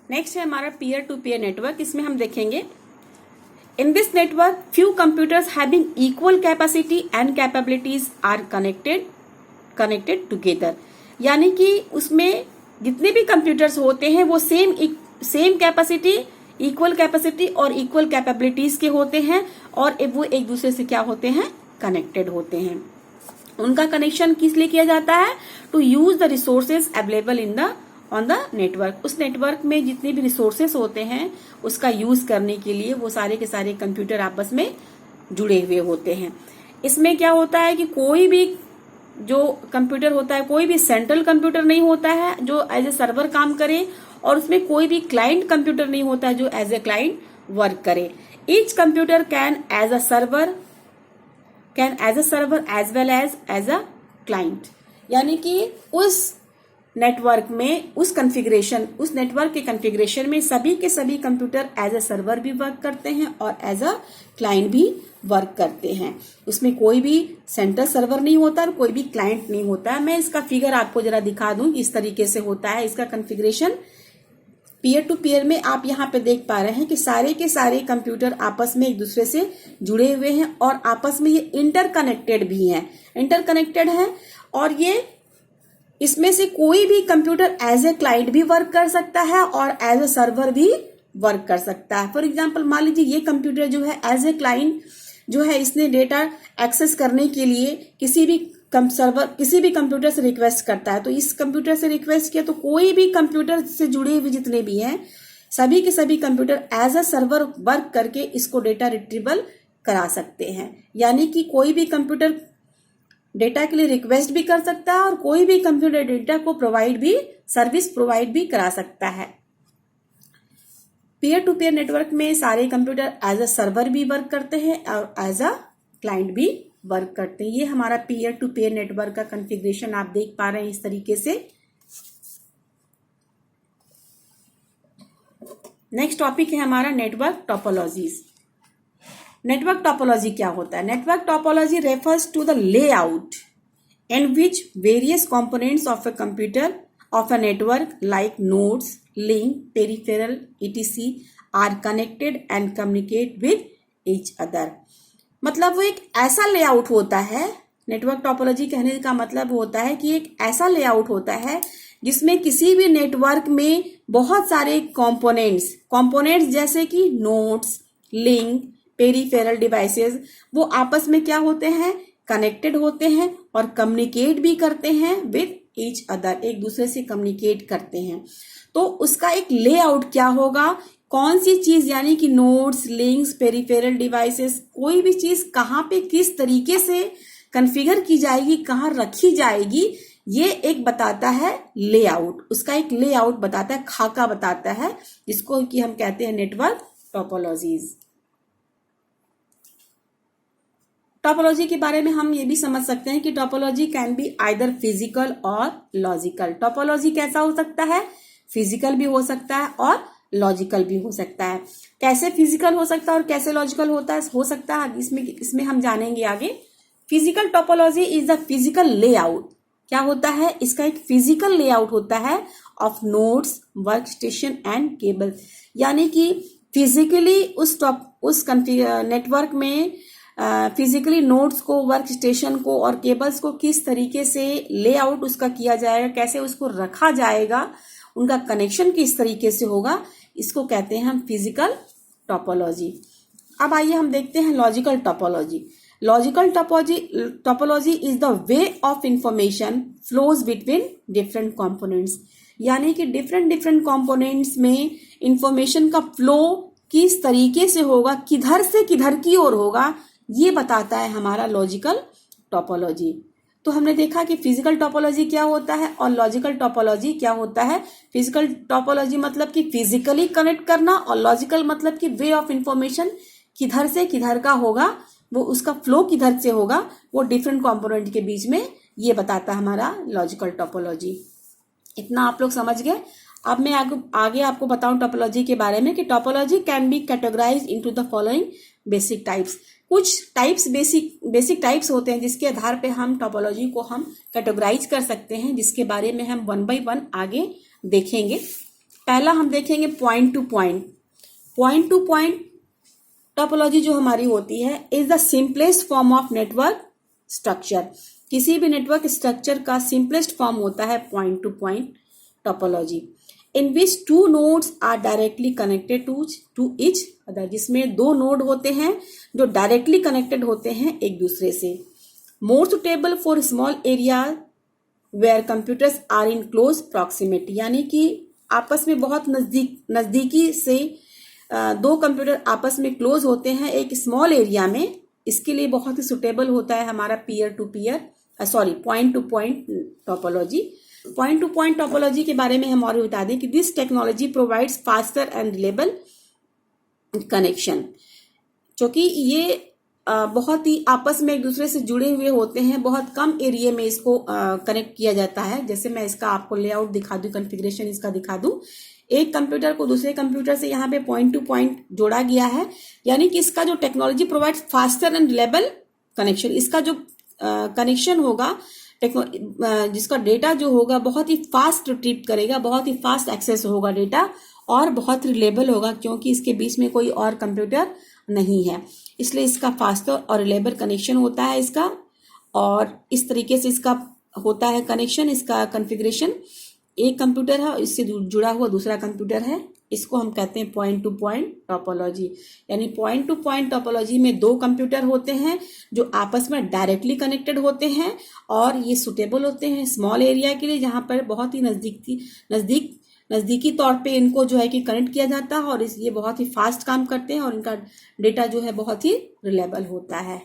Next है हमारा peer to peer network. इसमें हम देखेंगे in this network few computers having equal capacity and capabilities are connected together. यानी कि उसमें जितने भी कंप्यूटर्स होते हैं वो सेम कैपेसिटी, इक्वल कैपेसिटी और इक्वल कैपेबिलिटीज के होते हैं और वो एक दूसरे से क्या होते हैं, कनेक्टेड होते हैं। उनका कनेक्शन किस लिए किया जाता है, to use the resources available on the network. उस नेटवर्क में जितने भी रिसोर्सेस होते हैं उसका यूज करने के लिए वो सारे के सारे कंप्यूटर आपस में जुड़े हुए होते हैं। इसमें क्या होता है कि कोई भी जो कंप्यूटर होता है, कोई भी सेंट्रल कंप्यूटर नहीं होता है जो एज ए सर्वर काम करे, और उसमें कोई भी क्लाइंट कंप्यूटर नहीं होता है जो एज ए क्लाइंट वर्क करे। Each computer can as a server as well as a client. यानी कि उस नेटवर्क में उस नेटवर्क के कॉन्फ़िगरेशन में सभी के सभी कंप्यूटर एज अ सर्वर भी वर्क करते हैं और एज अ क्लाइंट भी वर्क करते हैं। उसमें कोई भी सेंट्रल सर्वर नहीं होता और कोई भी क्लाइंट नहीं होता है। मैं इसका फिगर आपको जरा दिखा दूं, इस तरीके से होता है इसका कॉन्फ़िगरेशन। पीयर टू पीयर में आप यहाँ पे देख पा रहे हैं कि सारे के सारे कंप्यूटर आपस में एक दूसरे से जुड़े हुए हैं और आपस में ये इंटरकनेक्टेड है और ये इसमें से कोई भी कंप्यूटर एज ए क्लाइंट भी वर्क कर सकता है और एज ए सर्वर भी वर्क कर सकता है। फॉर एग्जांपल मान लीजिए ये कंप्यूटर जो है एज ए क्लाइंट जो है, इसने डेटा एक्सेस करने के लिए किसी भी कंप्यूटर से रिक्वेस्ट करता है, तो इस कंप्यूटर से रिक्वेस्ट किया तो कोई भी कंप्यूटर से जुड़े हुए जितने भी हैं सभी के सभी computer as a server work करके इसको डेटा रिट्रीवल करा सकते हैं। यानी कि कोई भी कंप्यूटर डेटा के लिए रिक्वेस्ट भी कर सकता है और कोई भी कंप्यूटर डेटा को सर्विस प्रोवाइड भी करा सकता है। पीयर टू पीयर नेटवर्क में सारे कंप्यूटर एज अ सर्वर भी वर्क करते हैं और एज अ क्लाइंट भी वर्क करते हैं। ये हमारा पीयर टू पीयर नेटवर्क का कॉन्फ़िगरेशन आप देख पा रहे हैं इस तरीके से। नेक्स्ट टॉपिक है हमारा नेटवर्क टोपोलॉजीज। नेटवर्क टोपोलॉजी क्या होता है? Network topology refers to the layout in which various components of a computer of a network like nodes, link, peripheral etc are connected and communicate with each other. मतलब वो एक ऐसा layout होता है, network topology कहने का मतलब होता है कि एक ऐसा लेआउट होता है जिसमें किसी भी नेटवर्क में बहुत सारे कंपोनेंट्स जैसे कि नोड्स, लिंक, पेरिफेरल डिवाइसेस वो आपस में क्या होते हैं, कनेक्टेड होते हैं और कम्युनिकेट भी करते हैं विद ईच अदर, एक दूसरे से कम्युनिकेट करते हैं। तो उसका एक लेआउट क्या होगा, कौन सी चीज यानी कि नोड्स, लिंक्स, पेरिफेरल डिवाइसेस, कोई भी चीज कहाँ पे किस तरीके से कॉन्फ़िगर की जाएगी, कहाँ रखी जाएगी, ये एक बताता है लेआउट। उसका एक लेआउट बताता है, खाका बताता है, जिसको कि हम कहते हैं नेटवर्क टोपोलॉजीज। टोपोलॉजी के बारे में हम ये भी समझ सकते हैं कि topology can be either physical और लॉजिकल। टोपोलॉजी कैसा हो सकता है, फिजिकल भी हो सकता है और लॉजिकल भी हो सकता है। कैसे फिजिकल हो सकता है और कैसे लॉजिकल हो सकता है इसमें हम जानेंगे आगे। Physical topology is the physical layout. क्या होता है, इसका एक फिजिकल लेआउट होता है of nodes, work station and cable. यानी कि फिजिकली उस नेटवर्क में फिजिकली नोड्स को, वर्क स्टेशन को और केबल्स को किस तरीके से लेआउट उसका किया जाएगा, कैसे उसको रखा जाएगा, उनका कनेक्शन किस तरीके से होगा, इसको कहते हैं हम फिजिकल टोपोलॉजी। अब आइए हम देखते हैं logical topology. Logical topology is the way of information flows between different components. यानी कि डिफरेंट कंपोनेंट्स में इंफॉर्मेशन का फ्लो किस तरीके से होगा, किधर से किधर की ओर होगा, ये बताता है हमारा लॉजिकल टोपोलॉजी। तो हमने देखा कि फिजिकल टोपोलॉजी क्या होता है और लॉजिकल टोपोलॉजी क्या होता है। फिजिकल टोपोलॉजी मतलब कि फिजिकली कनेक्ट करना और लॉजिकल मतलब कि वे ऑफ इंफॉर्मेशन किधर से किधर का होगा, वो उसका फ्लो किधर से होगा, वो डिफरेंट कंपोनेंट के बीच में ये बताता है हमारा लॉजिकल टोपोलॉजी। इतना आप लोग समझ गए। अब मैं आगे आपको बताऊं टोपोलॉजी के बारे में कि topology can be categorised into the following basic types. कुछ टाइप्स बेसिक टाइप्स होते हैं जिसके आधार पे हम टोपोलॉजी को हम कैटेगराइज कर सकते हैं, जिसके बारे में हम 1 by 1 आगे देखेंगे। पहला हम देखेंगे point to point. Point to point topology जो हमारी होती है is the simplest form of network structure. किसी भी नेटवर्क स्ट्रक्चर का सिंपलेस्ट फॉर्म होता है point to point topology, in which two nodes are directly connected to each other, जिसमें दो नोड होते हैं जो डायरेक्टली कनेक्टेड होते हैं एक दूसरे से। More suitable for small area where computers are in close proximity, यानी कि आपस में बहुत नजदीकी से दो कंप्यूटर आपस में क्लोज होते हैं एक स्मॉल एरिया में, इसके लिए बहुत ही सुटेबल होता है हमारा point to point topology. Point to point topology के बारे में हम और बता दें कि this technology provides faster and reliable connection, क्योंकि ये बहुत ही आपस में एक दूसरे से जुड़े हुए होते हैं, बहुत कम एरिया में इसको कनेक्ट किया जाता है। जैसे मैं इसका आपको लेआउट दिखा दूं, कॉन्फ़िगरेशन इसका दिखा दूं। एक कंप्यूटर को दूसरे कंप्यूटर से यहाँ पे पॉइंट टू पॉइंट जोड़ा गया है, यानी कि इसका जो technology provides faster and reliable connection, इसका जो कनेक्शन होगा जिसका डेटा जो होगा बहुत ही फास्ट रिट्रीव करेगा, बहुत ही फास्ट एक्सेस होगा डेटा और बहुत रिलेबल होगा, क्योंकि इसके बीच में कोई और कंप्यूटर नहीं है, इसलिए इसका फास्टर और रिलेबल कनेक्शन होता है इसका। और इस तरीके से इसका होता है कनेक्शन, इसका कॉन्फ़िगरेशन। एक कंप्यूटर है, इससे जुड़ा हुआ दूसरा कंप्यूटर है, इसको हम कहते हैं पॉइंट टू पॉइंट टोपोलॉजी। यानी पॉइंट टू पॉइंट टोपोलॉजी में दो कंप्यूटर होते हैं जो आपस में डायरेक्टली कनेक्टेड होते हैं और ये सुटेबल होते हैं स्मॉल एरिया के लिए, जहां पर बहुत ही नजदीकी तौर पे इनको जो है कि कनेक्ट किया जाता है और ये बहुत ही फास्ट काम करते हैं और इनका डेटा जो है बहुत ही रिलायबल होता है।